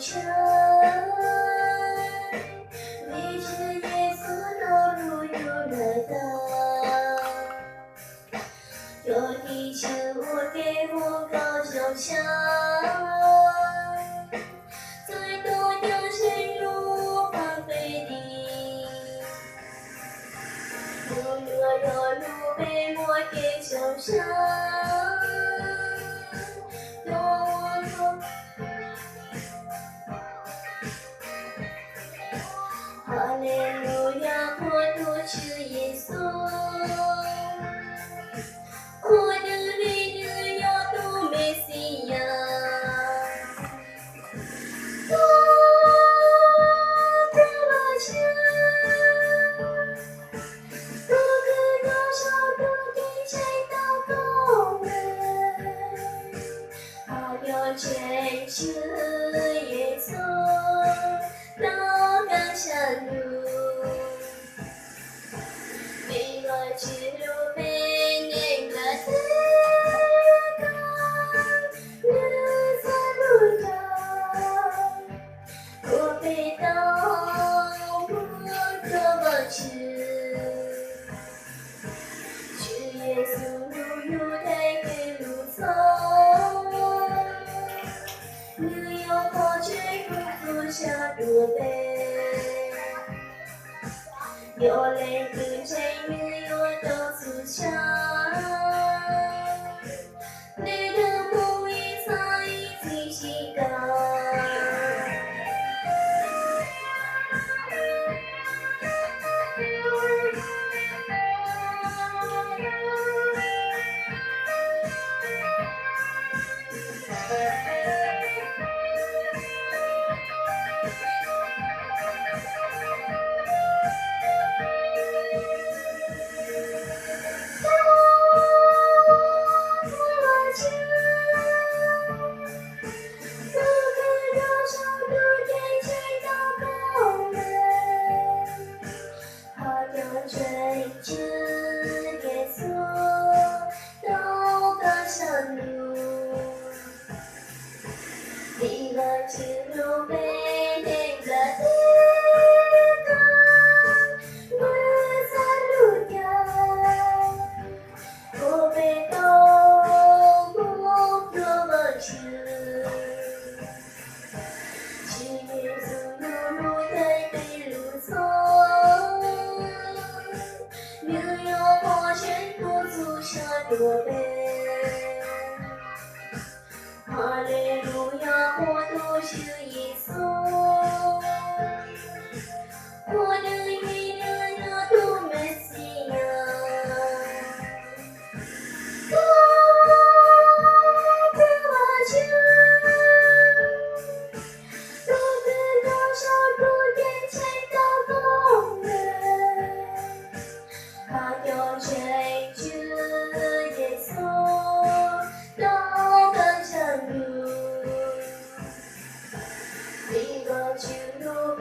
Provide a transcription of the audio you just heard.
trời vì Chúa Giêsu nó nuôi đời ta cho khi Chúa kêu vô cao trong sáng rồi tôi cho trên lúa bằng về đi mùa lửa đỏ lúa bên môi kia trong sáng Hallelujah, con Chúa Giêsu. Con đi đưa yo tu Messia. Trên Chúa Giêsu, nó đang chẳng đủ. Vì gọi Chúa bên em là thế con, như xa núi cao. Của bề tao muốn cho vào Chúa. Chúa Giêsu nuôi thay cái lũ sống. Như yêu có chết cũng vui cha đùa về Yo lên từ tranh như yêu tao dù cha Để đừng vô ý sai gì chỉ cả Vì gọi Chúa bên em là thế con, mưa xa núi cao. Cô về tôi muốn đưa vào Chúa. Chúa Giêsu nuôi thay cây lũ sống. Như yêu có trên cô dù cha đùa bên. Hallelujah, con Chúa Giêsu. Con ơi đi đưa yo tu Messia. Con theo vào Chúa. Tôi cứ cao cho tôi đến tranh cao công người. Hãy cho tranh Chúa Giêsu. Đó cần chẳng đủ. Vì gọi Chúa